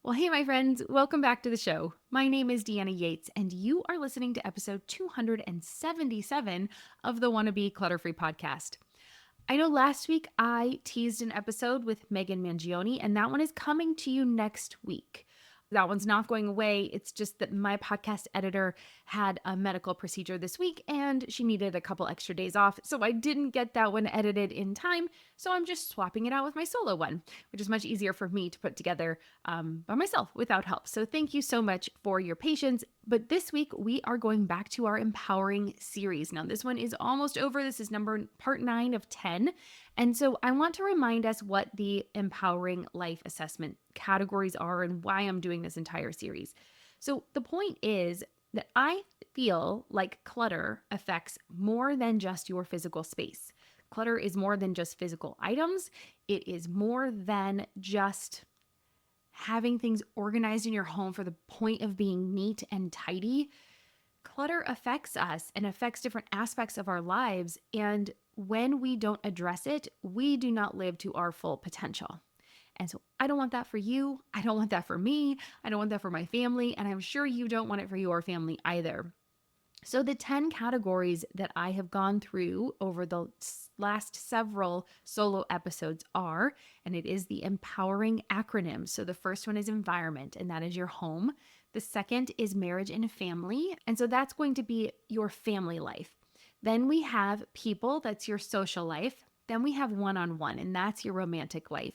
Well, hey, my friends, welcome back to the show. My name is Deanna Yates, and you are listening to episode 277 of the Wannabe Clutter-Free podcast. I know last week I teased an episode with Megan Mangione, and that one is coming to you next week. That one's not going away. It's just that my podcast editor had a medical procedure this week and she needed a couple extra days off. So I didn't get that one edited in time. So I'm just swapping it out with my solo one, which is much easier for me to put together by myself without help. So thank you so much for your patience. But this week we are going back to our empowering series. Now, this one is almost over. This is part 9 of 10. And so I want to remind us what the empowering life assessment categories are and why I'm doing this entire series. So the point is that I feel like clutter affects more than just your physical space. Clutter is more than just physical items. It is more than just having things organized in your home for the point of being neat and tidy. Clutter affects us and affects different aspects of our lives. And when we don't address it, we do not live to our full potential. And so I don't want that for you. I don't want that for me. I don't want that for my family. And I'm sure you don't want it for your family either. So the 10 categories that I have gone through over the last several solo episodes are, and it is the empowering acronym. So the first one is environment, and that is your home. The second is marriage and family. And so that's going to be your family life. Then we have people, that's your social life. Then we have one-on-one, and that's your romantic life.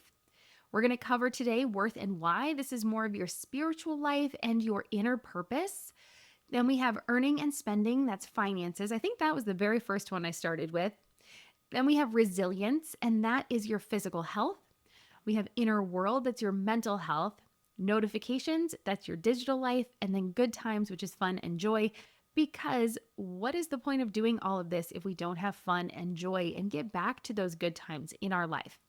We're going to cover today worth and why. This is more of your spiritual life and your inner purpose. Then we have earning and spending, that's finances. I think that was the very first one I started with. Then we have resilience, and that is your physical health. We have inner world, that's your mental health. Notifications, that's your digital life. And then good times, which is fun and joy. Because what is the point of doing all of this if we don't have fun and joy and get back to those good times in our life?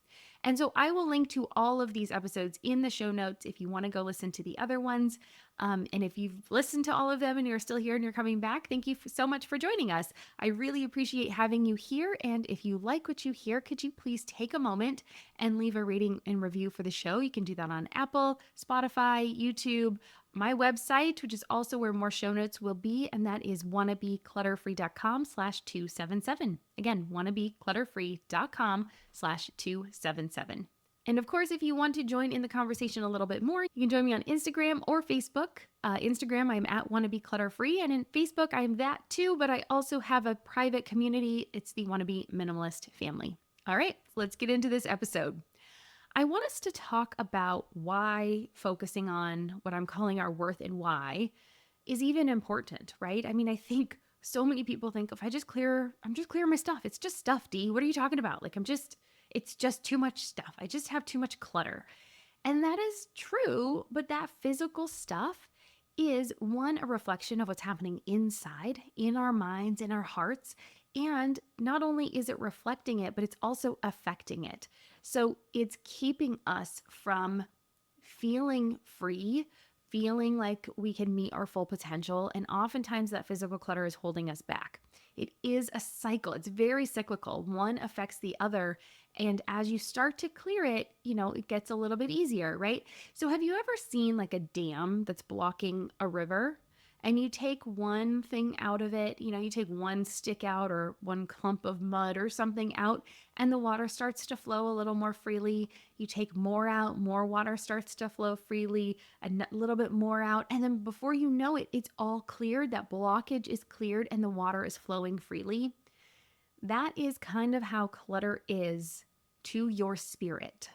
And so I will link to all of these episodes in the show notes if you want to go listen to the other ones. And if you've listened to all of them and you're still here and you're coming back, thank you so much for joining us. I really appreciate having you here. And if you like what you hear, could you please take a moment and leave a rating and review for the show? You can do that on Apple, Spotify, YouTube, my website, which is also where more show notes will be, and that is wannabeclutterfree.com/277. Again, wannabeclutterfree.com/277. And of course, if you want to join in the conversation a little bit more, you can join me on Instagram or Facebook. Instagram, I'm at wannabeclutterfree, and in Facebook, I'm that too, but I also have a private community. It's the Wannabe Minimalist family. All right, let's get into this episode. I want us to talk about why focusing on what I'm calling our worth and why is even important, right? I mean, I think so many people think if I'm just clear my stuff. It's just stuff, D. What are you talking about? It's just too much stuff. I just have too much clutter. And that is true, but that physical stuff is one, a reflection of what's happening inside, in our minds, in our hearts. And not only is it reflecting it, but it's also affecting it. So it's keeping us from feeling free, feeling like we can meet our full potential. And oftentimes that physical clutter is holding us back. It is a cycle. It's very cyclical. One affects the other. And as you start to clear it, it gets a little bit easier, right? So have you ever seen like a dam that's blocking a river? And you take one thing out of it, you take one stick out or one clump of mud or something out, and the water starts to flow a little more freely. You take more out, more water starts to flow freely, a little bit more out. And then before you know it, it's all cleared. That blockage is cleared and the water is flowing freely. That is kind of how clutter is to your spirit.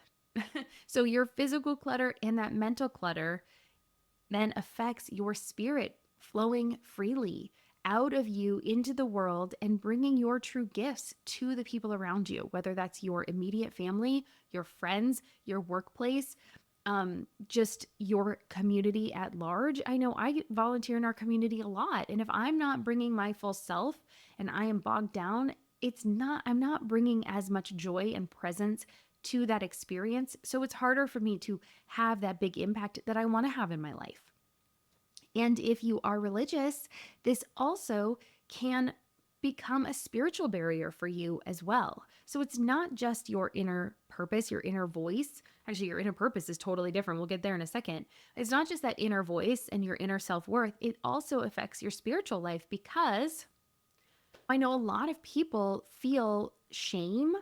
So your physical clutter and that mental clutter then affects your spirit flowing freely out of you into the world and bringing your true gifts to the people around you, whether that's your immediate family, your friends, your workplace, just your community at large. I know I volunteer in our community a lot. And if I'm not bringing my full self and I am bogged down, I'm not bringing as much joy and presence to that experience. So it's harder for me to have that big impact that I want to have in my life. And if you are religious, this also can become a spiritual barrier for you as well. So it's not just your inner purpose, your inner voice, Actually, your inner purpose is totally different. We'll get there in a second. It's not just that inner voice and your inner self-worth, it also affects your spiritual life, because I know a lot of people feel shame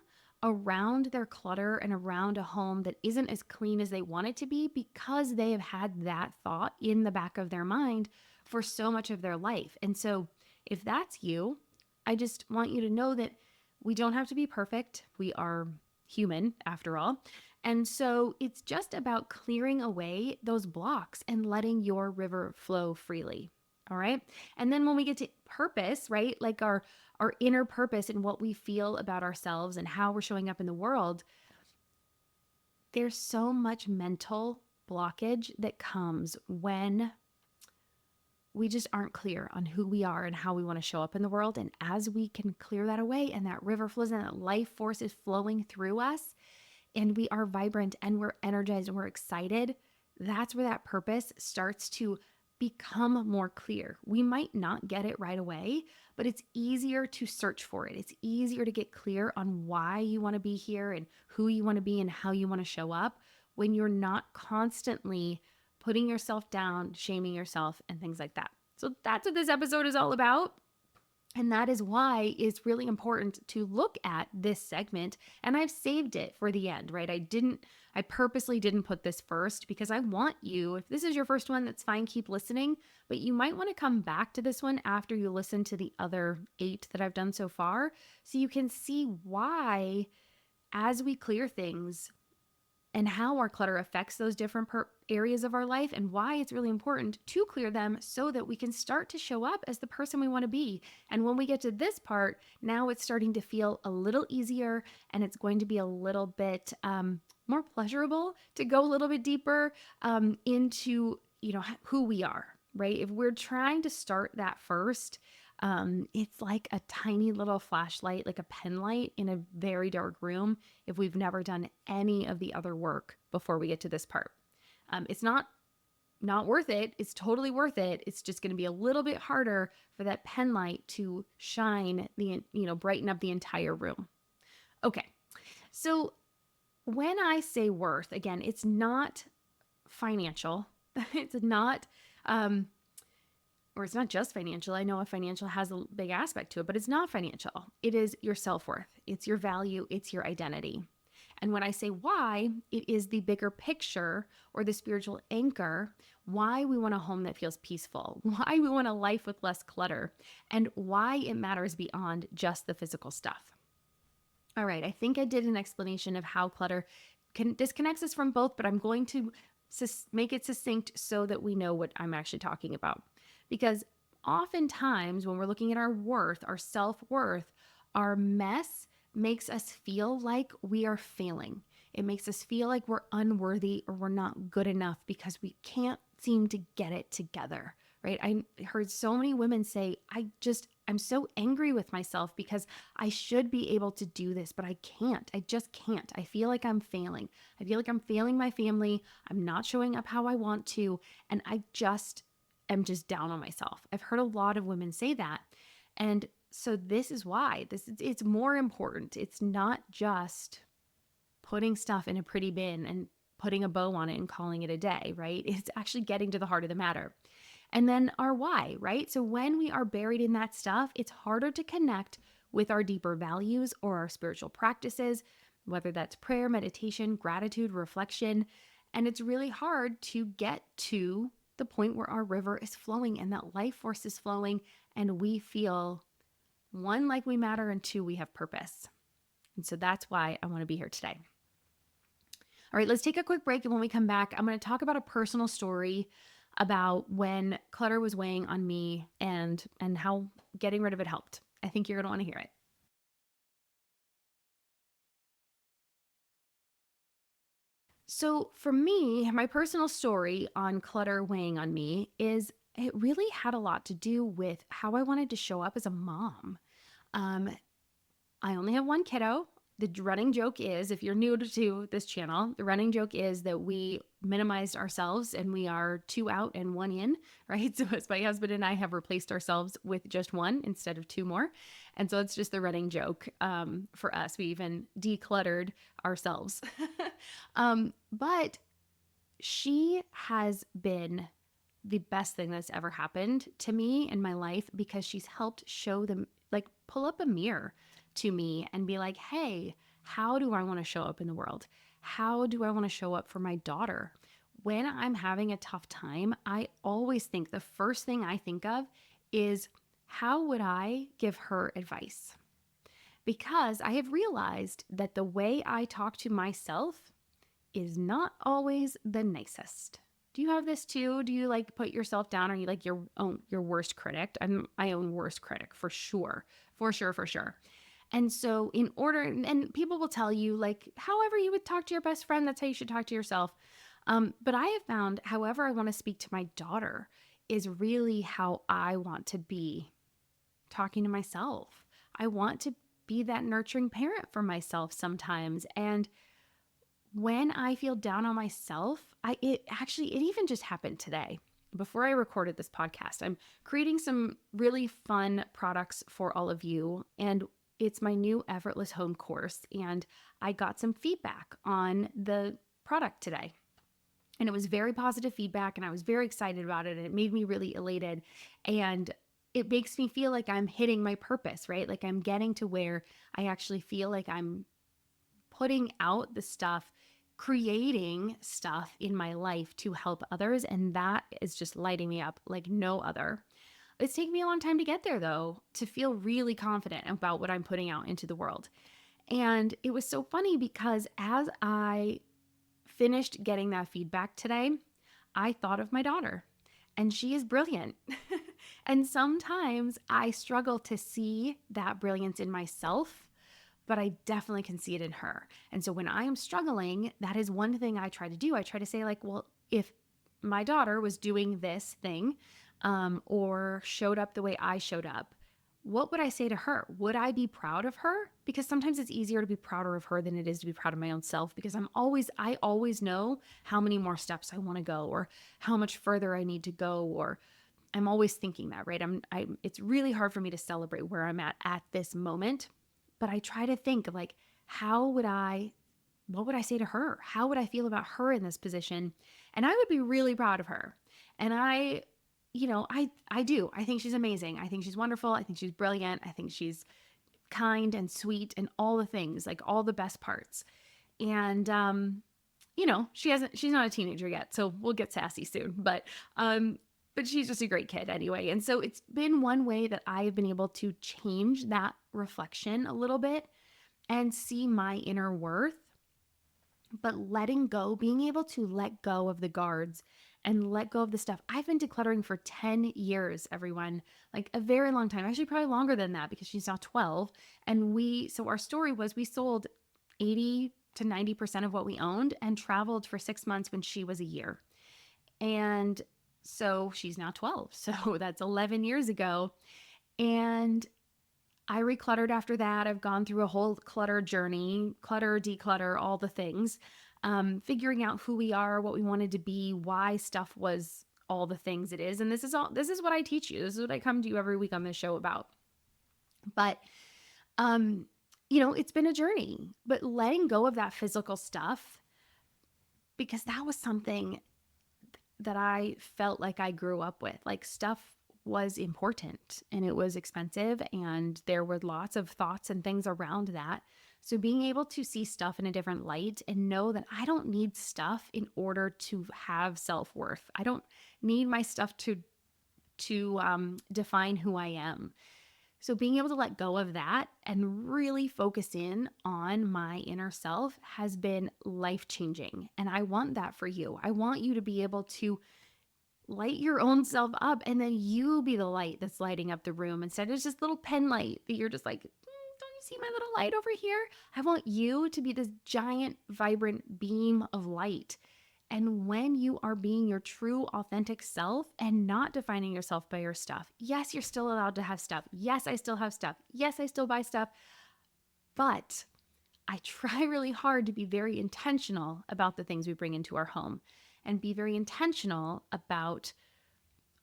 around their clutter and around a home that isn't as clean as they want it to be, because they have had that thought in the back of their mind for so much of their life. And so, if that's you, I just want you to know that we don't have to be perfect. We are human after all. And so it's just about clearing away those blocks and letting your river flow freely. All right. And then when we get to purpose, right? Like our inner purpose and what we feel about ourselves and how we're showing up in the world, there's so much mental blockage that comes when we just aren't clear on who we are and how we want to show up in the world. And as we can clear that away and that river flows and that life force is flowing through us, and we are vibrant and we're energized and we're excited, that's where that purpose starts to become more clear. We might not get it right away, but it's easier to search for it. It's easier to get clear on why you want to be here and who you want to be and how you want to show up when you're not constantly putting yourself down, shaming yourself, and things like that. So that's what this episode is all about. And that is why it's really important to look at this segment. And I've saved it for the end, right? I purposely didn't put this first because I want you, if this is your first one, that's fine, keep listening. But you might want to come back to this one after you listen to the other 8 that I've done so far, so you can see why, as we clear things, and how our clutter affects those different areas of our life, and why it's really important to clear them so that we can start to show up as the person we want to be. And when we get to this part, now it's starting to feel a little easier, and it's going to be a little bit more pleasurable to go a little bit deeper into, who we are, right? If we're trying to start that first, it's like a tiny little flashlight, like a pen light in a very dark room, if we've never done any of the other work before we get to this part. It's not worth it. It's totally worth it. It's just going to be a little bit harder for that pen light to shine brighten up the entire room. Okay. So when I say worth, again, it's not financial. It's not, or it's not just financial. I know a financial has a big aspect to it, but it's not financial. It is your self-worth. It's your value. It's your identity. And when I say why, it is the bigger picture or the spiritual anchor, why we want a home that feels peaceful, why we want a life with less clutter, and why it matters beyond just the physical stuff. All right, I think I did an explanation of how clutter disconnects us from both, but I'm going to make it succinct so that we know what I'm actually talking about. Because oftentimes when we're looking at our worth, our self-worth, our mess makes us feel like we are failing. It makes us feel like we're unworthy or we're not good enough because we can't seem to get it together, right? I heard so many women say, I'm so angry with myself because I should be able to do this, but I can't. I just can't. I feel like I'm failing. I feel like I'm failing my family. I'm not showing up how I want to. And I just am just down on myself. I've heard a lot of women say that. And so this is why it's more important. It's not just putting stuff in a pretty bin and putting a bow on it and calling it a day, right? It's actually getting to the heart of the matter. And then our why, right? So when we are buried in that stuff, it's harder to connect with our deeper values or our spiritual practices, whether that's prayer, meditation, gratitude, reflection. And it's really hard to get to the point where our river is flowing and that life force is flowing and we feel, 1, like we matter, and 2, we have purpose. And so that's why I want to be here today. All right, let's take a quick break. And when we come back, I'm going to talk about a personal story about when clutter was weighing on me and how getting rid of it helped. I think you're going to want to hear it. So for me, my personal story on clutter weighing on me is it really had a lot to do with how I wanted to show up as a mom. I only have 1 kiddo. the running joke is, if you're new to this channel, the running joke is that we minimized ourselves and we are 2 out and 1 in, right? So as my husband and I have replaced ourselves with just 1 instead of 2 more. And so it's just the running joke for us. We even decluttered ourselves. But she has been the best thing that's ever happened to me in my life because she's helped show them, like, pull up a mirror to me and be like, hey, how do I want to show up in the world? How do I want to show up for my daughter? When I'm having a tough time, I always think the first thing I think of is how would I give her advice? Because I have realized that the way I talk to myself is not always the nicest. Do you have this too? Do you like put yourself down? Are you like your worst critic? I'm my own worst critic for sure. For sure, for sure. And so in order, and people will tell you like, however you would talk to your best friend, that's how you should talk to yourself. But I have found however I want to speak to my daughter is really how I want to be talking to myself. I want to be that nurturing parent for myself sometimes. And when I feel down on myself, it even just happened today. Before I recorded this podcast, I'm creating some really fun products for all of you, and it's my new effortless home course, and I got some feedback on the product today. And it was very positive feedback, and I was very excited about it, and it made me really elated. And it makes me feel like I'm hitting my purpose, right? Like I'm getting to where I actually feel like I'm putting out the stuff, creating stuff in my life to help others. And that is just lighting me up like no other. It's taken me a long time to get there, though, to feel really confident about what I'm putting out into the world. And it was so funny because as I finished getting that feedback today, I thought of my daughter, and she is brilliant. And sometimes I struggle to see that brilliance in myself, but I definitely can see it in her. And so when I am struggling, that is one thing I try to do. I try to say like, well, if my daughter was doing this thing or showed up the way I showed up, what would I say to her? Would I be proud of her? Because sometimes it's easier to be prouder of her than it is to be proud of my own self, because I always know how many more steps I want to go or how much further I need to go, or I'm always thinking that, right? It's really hard for me to celebrate where I'm at this moment. But I try to think of like, what would I say to her? How would I feel about her in this position? And I would be really proud of her. And I do. I think she's amazing. I think she's wonderful. I think she's brilliant. I think she's kind and sweet and all the things, like all the best parts. And, she's not a teenager yet, so we'll get sassy soon, but she's just a great kid anyway. And so it's been one way that I've been able to change that reflection a little bit and see my inner worth, but being able to let go of the guards and let go of the stuff. I've been decluttering for 10 years, everyone, like a very long time, actually probably longer than that because she's now 12. And so our story was we sold 80 to 90% of what we owned and traveled for 6 months when she was a year. And so she's now 12. So that's 11 years ago. And I recluttered after that. I've gone through a whole clutter journey, clutter, declutter, all the things, figuring out who we are, what we wanted to be, why stuff was all the things it is. And this is what I teach you. This is what I come to you every week on this show about. But, it's been a journey, but letting go of that physical stuff, because that was something that I felt like I grew up with. Like stuff was important and it was expensive and there were lots of thoughts and things around that. So being able to see stuff in a different light and know that I don't need stuff in order to have self-worth. I don't need my stuff to define who I am. So being able to let go of that and really focus in on my inner self has been life-changing. And I want that for you. I want you to be able to light your own self up and then you be the light that's lighting up the room instead of just little pen light that you're just like, don't you see my little light over here? I want you to be this giant, vibrant beam of light. And when you are being your true, authentic self and not defining yourself by your stuff, yes, you're still allowed to have stuff. Yes, I still have stuff. Yes, I still buy stuff. But I try really hard to be very intentional about the things we bring into our home and be very intentional about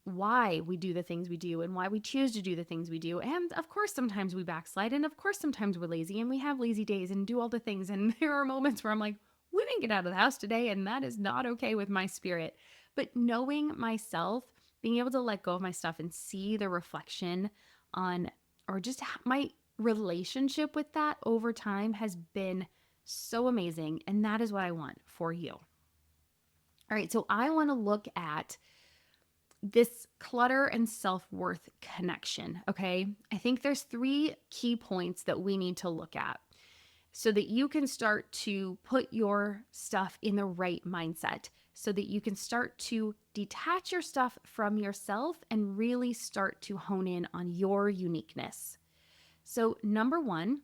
why we do the things we do and why we choose to do the things we do. And of course, sometimes we backslide. And of course, sometimes we're lazy and we have lazy days and do all the things. And there are moments where I'm like, we didn't get out of the house today. And that is not okay with my spirit. But knowing myself, being able to let go of my stuff and see the reflection on, or just my relationship with that over time has been so amazing. And that is what I want for you. All right. So I want to look at this clutter and self-worth connection, okay? I think there's 3 key points that we need to look at so that you can start to put your stuff in the right mindset, so that you can start to detach your stuff from yourself and really start to hone in on your uniqueness. So, number 1,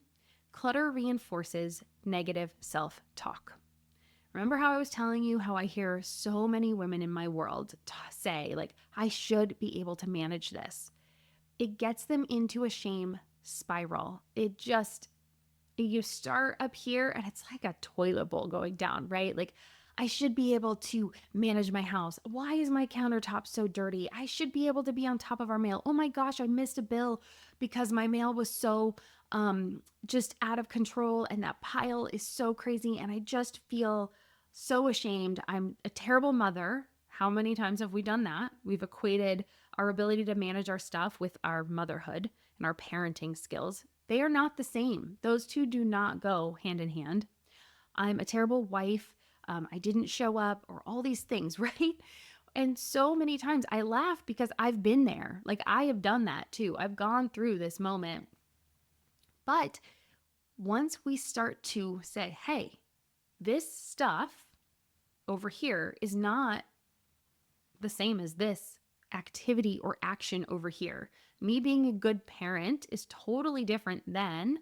clutter reinforces negative self-talk. Remember how I was telling you how I hear so many women in my world say, like, I should be able to manage this. It gets them into a shame spiral. You start up here and it's like a toilet bowl going down, right? Like, I should be able to manage my house. Why is my countertop so dirty? I should be able to be on top of our mail. Oh my gosh, I missed a bill because my mail was so just out of control and that pile is so crazy and I just feel so ashamed. I'm a terrible mother. How many times have we done that? We've equated our ability to manage our stuff with our motherhood and our parenting skills. They are not the same. Those two do not go hand in hand. I'm a terrible wife. I didn't show up, or all these things, right? And so many times I laugh because I've been there. Like, I have done that too. I've gone through this moment. But once we start to say, hey, this stuff over here is not the same as this activity or action over here. Me being a good parent is totally different than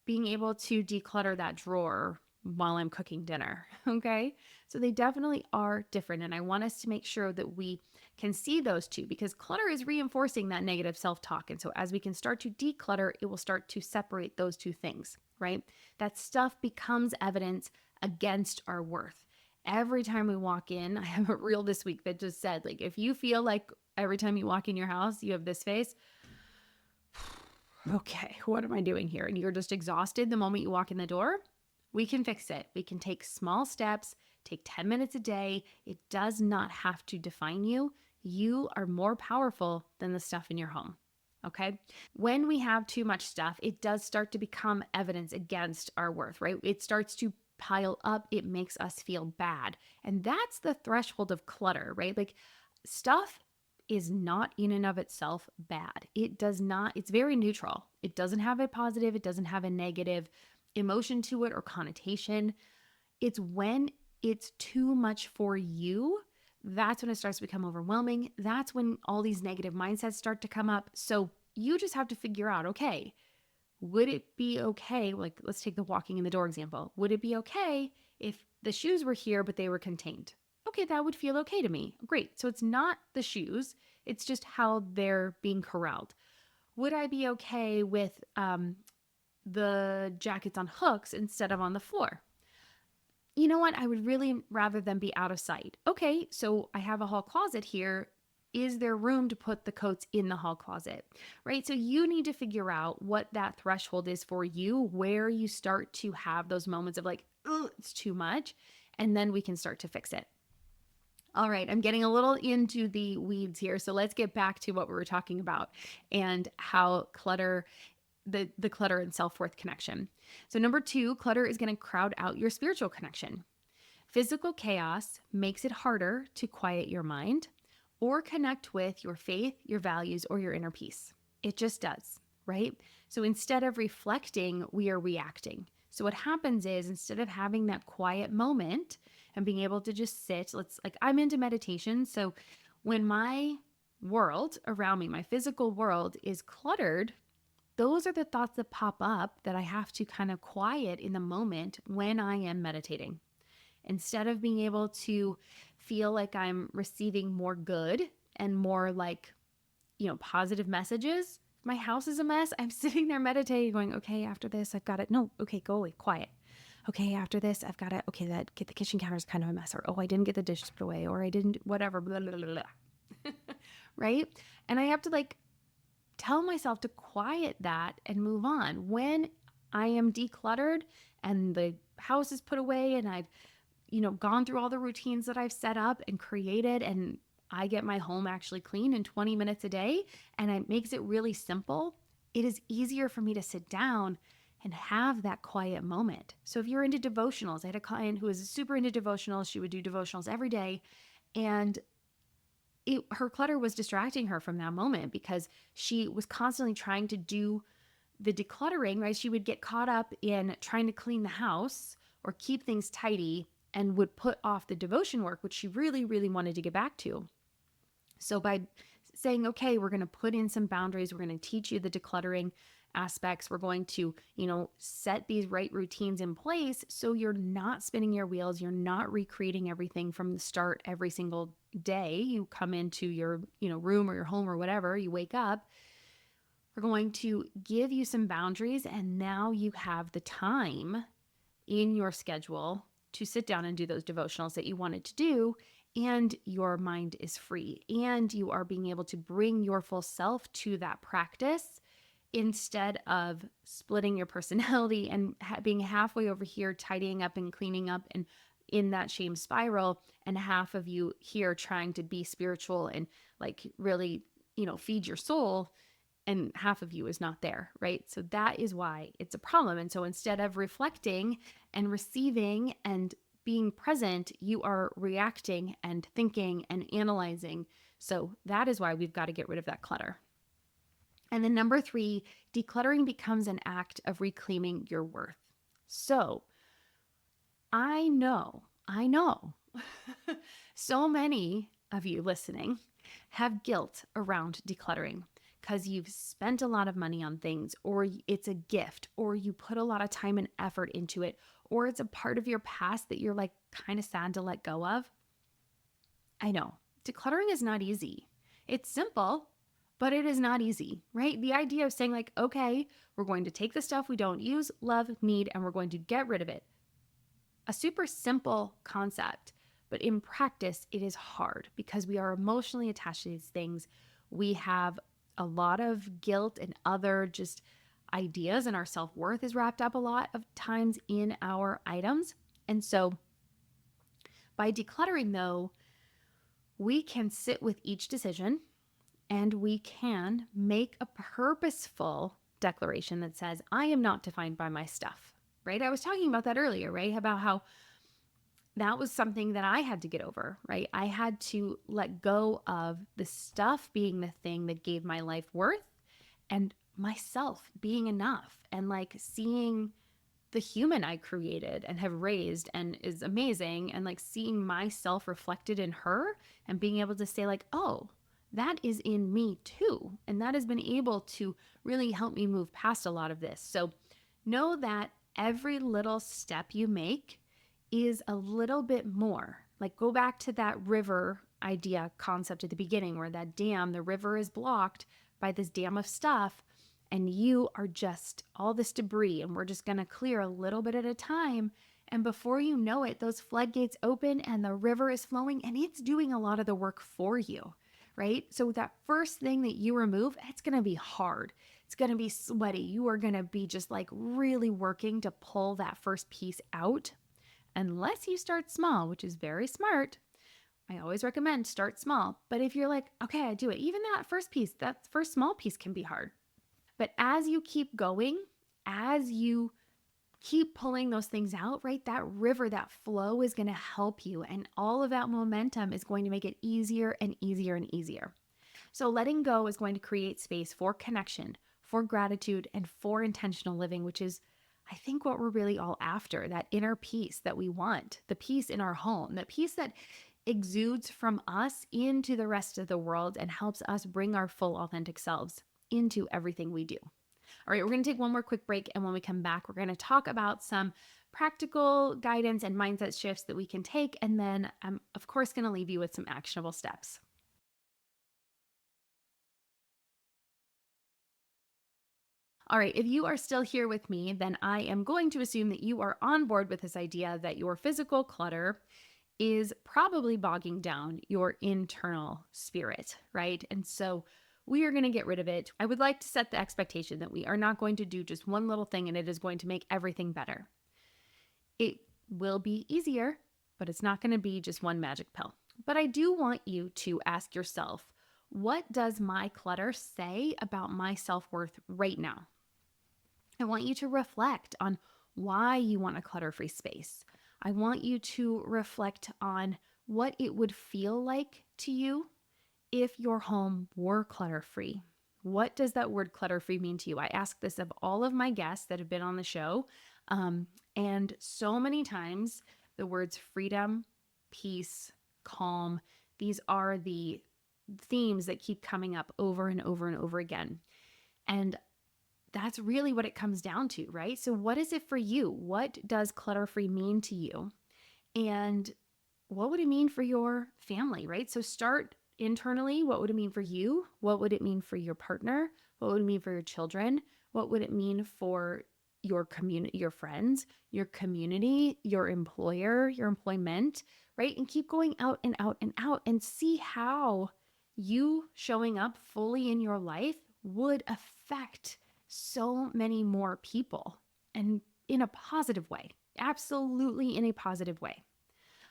being able to declutter that drawer while I'm cooking dinner, okay? So they definitely are different. And I want us to make sure that we can see those two, because clutter is reinforcing that negative self-talk. And so as we can start to declutter, it will start to separate those two things, right? That stuff becomes evidence against our worth. Every time we walk in, I have a reel this week that just said, like, if you feel like every time you walk in your house, you have this face, okay, what am I doing here? And you're just exhausted the moment you walk in the door, we can fix it. We can take small steps, take 10 minutes a day. It does not have to define you. You are more powerful than the stuff in your home, okay? When we have too much stuff, it does start to become evidence against our worth, right? It starts to pile up. It makes us feel bad. And that's the threshold of clutter, right? Like, stuff is not in and of itself bad. It does not, it's very neutral. It doesn't have a positive, it doesn't have a negative emotion to it or connotation. It's when it's too much for you, that's when it starts to become overwhelming. That's when all these negative mindsets start to come up. So you just have to figure out, okay, would it be okay? Like, let's take the walking in the door example. Would it be okay if the shoes were here, but they were contained? Okay, that would feel okay to me. Great. So it's not the shoes, it's just how they're being corralled. Would I be okay with the jackets on hooks instead of on the floor? You know what? I would really rather them be out of sight. Okay, so I have a hall closet here. Is there room to put the coats in the hall closet, right? So you need to figure out what that threshold is for you, where you start to have those moments of like, oh, it's too much, and then we can start to fix it. All right, I'm getting a little into the weeds here, so let's get back to what we were talking about and how clutter, the clutter and self-worth connection. So number 2, clutter is going to crowd out your spiritual connection. Physical chaos makes it harder to quiet your mind or connect with your faith, your values, or your inner peace. It just does, right? So instead of reflecting, we are reacting. So what happens is, instead of having that quiet moment and being able to just sit, I'm into meditation. So when my world around me, my physical world is cluttered, those are the thoughts that pop up that I have to kind of quiet in the moment when I am meditating. Instead of being able to feel like I'm receiving more good and more positive messages, my house is a mess, I'm sitting there meditating, going, okay, after this, I've got it. No, okay, go away, quiet. Okay, after this, I've got to, okay, get the kitchen counter is kind of a mess. Or, oh, I didn't get the dishes put away. Or I didn't, whatever, blah, blah, blah, blah. Right? And I have to like tell myself to quiet that and move on. When I am decluttered and the house is put away and I've, gone through all the routines that I've set up and created, and I get my home actually clean in 20 minutes a day, and it makes it really simple, it is easier for me to sit down and have that quiet moment. So if you're into devotionals, I had a client who was super into devotionals. She would do devotionals every day, and her clutter was distracting her from that moment because she was constantly trying to do the decluttering, right? She would get caught up in trying to clean the house or keep things tidy and would put off the devotion work, which she really, really wanted to get back to. So by saying, okay, we're going to put in some boundaries, we're going to teach you the decluttering aspects, we're going to, set these right routines in place so you're not spinning your wheels, you're not recreating everything from the start every single day. You come into your, room or your home or whatever, you wake up, we're going to give you some boundaries, and now you have the time in your schedule to sit down and do those devotionals that you wanted to do, and your mind is free, and you are being able to bring your full self to that practice instead of splitting your personality and being halfway over here tidying up and cleaning up and in that shame spiral, and half of you here trying to be spiritual and like really, feed your soul, and half of you is not there, right? So that is why it's a problem. And so instead of reflecting and receiving and being present, you are reacting and thinking and analyzing. So that is why we've got to get rid of that clutter. And then number 3, decluttering becomes an act of reclaiming your worth. So I know, so many of you listening have guilt around decluttering because you've spent a lot of money on things, or it's a gift, or you put a lot of time and effort into it, or it's a part of your past that you're like kind of sad to let go of. I know, decluttering is not easy. It's simple, but it is not easy, right? The idea of saying like, okay, we're going to take the stuff we don't use, love, need, and we're going to get rid of it. A super simple concept, but in practice, it is hard because we are emotionally attached to these things. We have a lot of guilt and other just ideas, and our self-worth is wrapped up a lot of times in our items. And so by decluttering, though, we can sit with each decision and we can make a purposeful declaration that says, I am not defined by my stuff, right? I was talking about that earlier, right? About how that was something that I had to get over, right? I had to let go of the stuff being the thing that gave my life worth, and myself being enough, and like seeing the human I created and have raised and is amazing, and like seeing myself reflected in her and being able to say like, oh, that is in me too. And that has been able to really help me move past a lot of this. So know that every little step you make is a little bit more. Like go back to that river idea concept at the beginning, where that dam, the river is blocked by this dam of stuff, and you are just all this debris, and we're just going to clear a little bit at a time. And before you know it, those floodgates open and the river is flowing, and it's doing a lot of the work for you, right? So that first thing that you remove, it's going to be hard. It's going to be sweaty. You are going to be just like really working to pull that first piece out, unless you start small, which is very smart. I always recommend start small. But if you're like, okay, I do it, even that first piece, that first small piece can be hard. But as you keep going, as you keep pulling those things out, right, that river, that flow is going to help you. And all of that momentum is going to make it easier and easier and easier. So letting go is going to create space for connection, for gratitude, and for intentional living, which is, I think, what we're really all after, that inner peace that we want, the peace in our home, the peace that exudes from us into the rest of the world and helps us bring our full authentic selves into everything we do. All right, we're going to take one more quick break. And when we come back, we're going to talk about some practical guidance and mindset shifts that we can take. And then I'm, of course, going to leave you with some actionable steps. All right, if you are still here with me, then I am going to assume that you are on board with this idea that your physical clutter is probably bogging down your internal spirit, right? And so we are going to get rid of it. I would like to set the expectation that we are not going to do just one little thing and it is going to make everything better. It will be easier, but it's not going to be just one magic pill. But I do want you to ask yourself, what does my clutter say about my self worth right now? I want you to reflect on why you want a clutter free space. I want you to reflect on what it would feel like to you if your home were clutter free. What does that word clutter free mean to you? I ask this of all of my guests that have been on the show. And so many times the words freedom, peace, calm, these are the themes that keep coming up over and over and over again. And that's really what it comes down to, right? So, what is it for you? What does clutter free mean to you? And what would it mean for your family, right? So, start internally. What would it mean for you? What would it mean for your partner? What would it mean for your children? What would it mean for your community, your friends, your community, your employer, your employment, right? And keep going out and out and out and see how you showing up fully in your life would affect so many more people and in a positive way, absolutely in a positive way.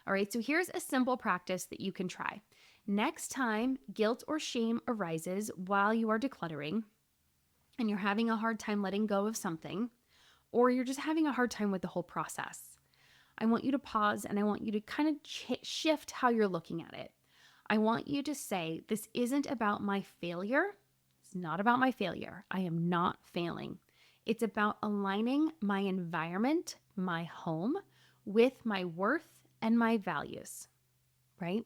All right, so here's a simple practice that you can try. Next time guilt or shame arises while you are decluttering and you're having a hard time letting go of something, or you're just having a hard time with the whole process, I want you to pause and I want you to kind of shift how you're looking at it. I want you to say, this isn't about my failure. It's not about my failure. I am not failing. It's about aligning my environment, my home, with my worth and my values, right?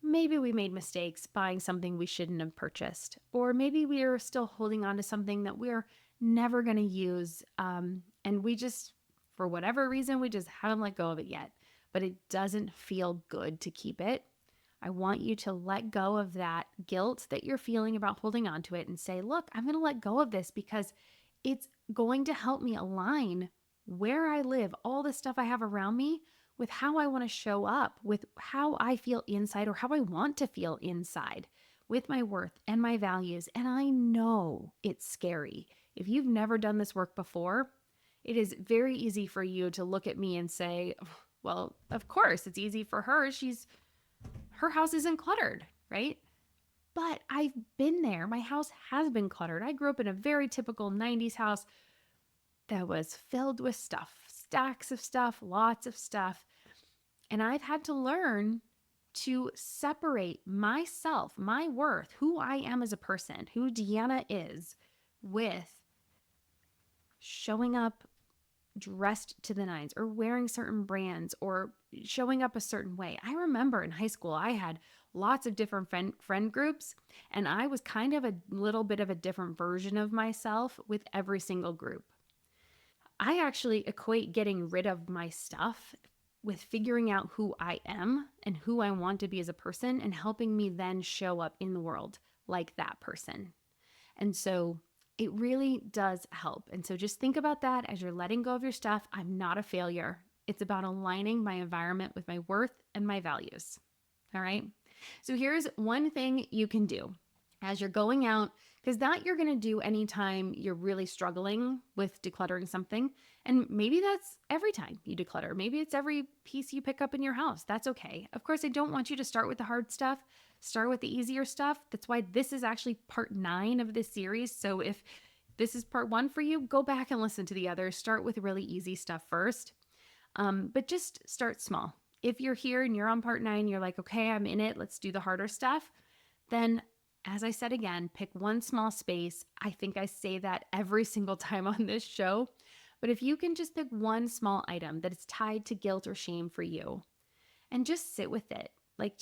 Maybe we made mistakes buying something we shouldn't have purchased, or maybe we are still holding on to something that we're never going to use. And we just, for whatever reason, we just haven't let go of it yet, but it doesn't feel good to keep it. I want you to let go of that guilt that you're feeling about holding on to it and say, look, I'm going to let go of this because it's going to help me align where I live, all the stuff I have around me, with how I want to show up, with how I feel inside or how I want to feel inside, with my worth and my values. And I know it's scary. If you've never done this work before, it is very easy for you to look at me and say, well, of course, it's easy for her. Her house isn't cluttered, right? But I've been there. My house has been cluttered. I grew up in a very typical 90s house that was filled with stuff, stacks of stuff, lots of stuff. And I've had to learn to separate myself, my worth, who I am as a person, who Deanna is, with showing up dressed to the nines or wearing certain brands or showing up a certain way. I remember in high school, I had lots of different friend groups, and I was kind of a little bit of a different version of myself with every single group. I actually equate getting rid of my stuff with figuring out who I am and who I want to be as a person and helping me then show up in the world like that person. And so it really does help. And so just think about that as you're letting go of your stuff. I'm not a failure. It's about aligning my environment with my worth and my values. All right. So here's one thing you can do as you're going out, because that you're going to do anytime you're really struggling with decluttering something. And maybe that's every time you declutter. Maybe it's every piece you pick up in your house. That's okay. Of course, I don't want you to start with the hard stuff. Start with the easier stuff. That's why this is actually part 9 of this series. So if this is part 1 for you, go back and listen to the others. Start with really easy stuff first. But just start small. If you're here and you're on part 9, you're like, okay, I'm in it. Let's do the harder stuff. Then, as I said again, pick one small space. I think I say that every single time on this show. But if you can just pick one small item that is tied to guilt or shame for you and just sit with it, like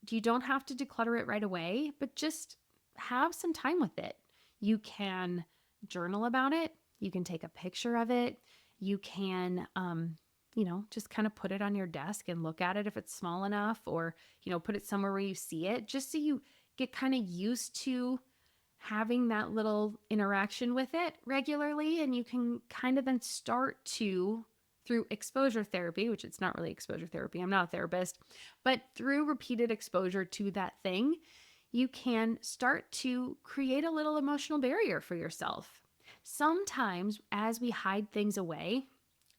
you don't have to declutter it right away, but just have some time with it. You can journal about it. You can take a picture of it. You can, just kind of put it on your desk and look at it if it's small enough, or, put it somewhere where you see it, just so you get kind of used to having that little interaction with it regularly, and you can kind of then start to, through exposure therapy, which it's not really exposure therapy, I'm not a therapist, but through repeated exposure to that thing, you can start to create a little emotional barrier for yourself. Sometimes as we hide things away,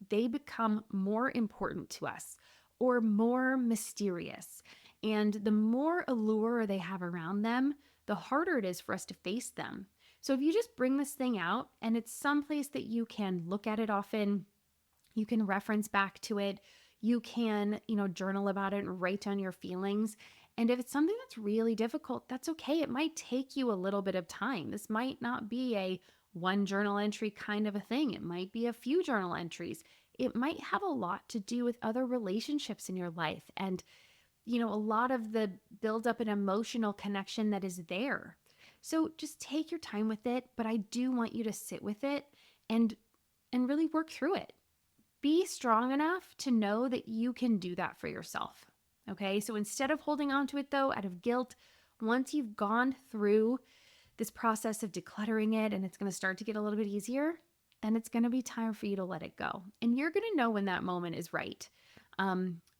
they become more important to us or more mysterious. And the more allure they have around them, the harder it is for us to face them. So if you just bring this thing out and it's someplace that you can look at it often, you can reference back to it, you can, journal about it and write down your feelings. And if it's something that's really difficult, that's okay. It might take you a little bit of time. This might not be a one journal entry kind of a thing. It might be a few journal entries. It might have a lot to do with other relationships in your life and, a lot of the buildup and emotional connection that is there. So just take your time with it, but I do want you to sit with it and really work through it. Be strong enough to know that you can do that for yourself. Okay, so instead of holding on to it though, out of guilt, once you've gone through this process of decluttering it and it's going to start to get a little bit easier, then it's going to be time for you to let it go. And you're going to know when that moment is right.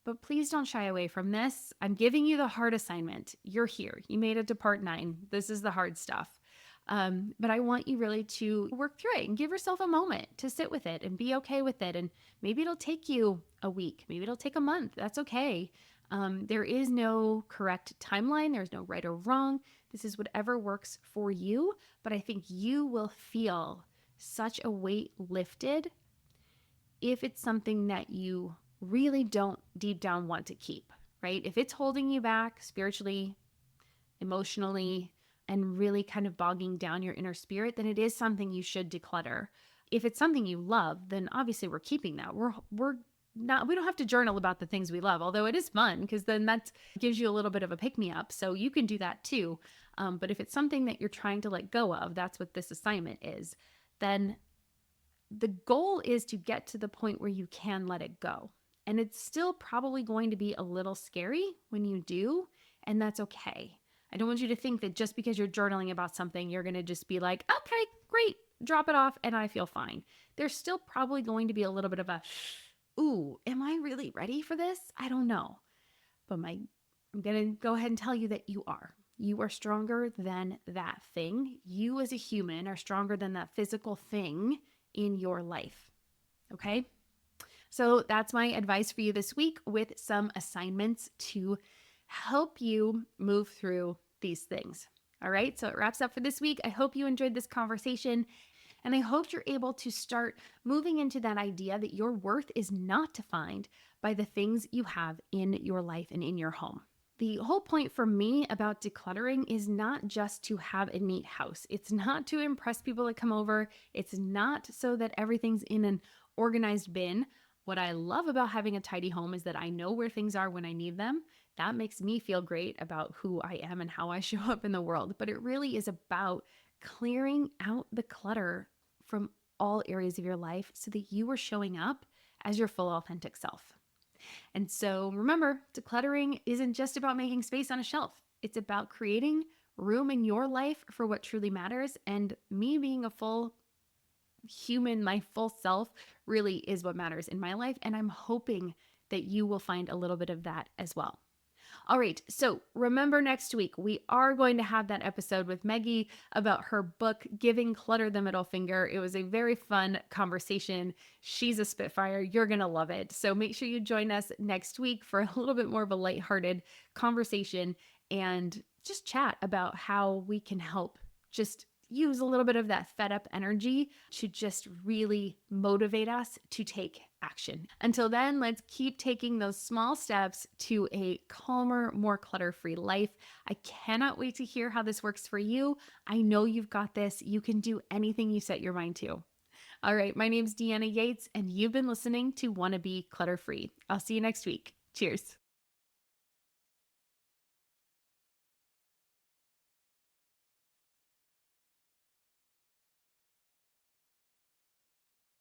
But please don't shy away from this. I'm giving you the hard assignment. You're here. You made it to part 9. This is the hard stuff. But I want you really to work through it and give yourself a moment to sit with it and be okay with it. And maybe it'll take you a week. Maybe it'll take a month. That's okay. There is no correct timeline. There's no right or wrong. This is whatever works for you. But I think you will feel such a weight lifted if it's something that you really don't deep down want to keep, right? If it's holding you back spiritually, emotionally, and really kind of bogging down your inner spirit, then it is something you should declutter. If it's something you love, then obviously we're keeping that. We don't have to journal about the things we love, although it is fun because then that gives you a little bit of a pick-me-up. So you can do that too. But if it's something that you're trying to let go of, that's what this assignment is, then the goal is to get to the point where you can let it go. And it's still probably going to be a little scary when you do, and that's okay. I don't want you to think that just because you're journaling about something, you're going to just be like, okay, great, drop it off, and I feel fine. There's still probably going to be a little bit of a, ooh, am I really ready for this? I don't know. But I'm going to go ahead and tell you that you are. You are stronger than that thing. You as a human are stronger than that physical thing in your life. Okay? So that's my advice for you this week with some assignments to help you move through these things. All right, so it wraps up for this week. I hope you enjoyed this conversation, and I hope you're able to start moving into that idea that your worth is not defined by the things you have in your life and in your home. The whole point for me about decluttering is not just to have a neat house. It's not to impress people that come over. It's not so that everything's in an organized bin. What I love about having a tidy home is that I know where things are when I need them. That makes me feel great about who I am and how I show up in the world. But it really is about clearing out the clutter from all areas of your life so that you are showing up as your full authentic self. And so remember, decluttering isn't just about making space on a shelf. It's about creating room in your life for what truly matters. And me being a full human, my full self, really is what matters in my life. And I'm hoping that you will find a little bit of that as well. All right, so remember next week, we are going to have that episode with Maggie about her book, Giving Clutter the Middle Finger. It was a very fun conversation. She's a Spitfire. You're going to love it. So make sure you join us next week for a little bit more of a lighthearted conversation and just chat about how we can help just use a little bit of that fed up energy to just really motivate us to take action. Until then, let's keep taking those small steps to a calmer, more clutter-free life. I cannot wait to hear how this works for you. I know you've got this. You can do anything you set your mind to. All right, my name's Deanna Yates, and you've been listening to Wanna Be Clutter-Free. I'll see you next week. Cheers.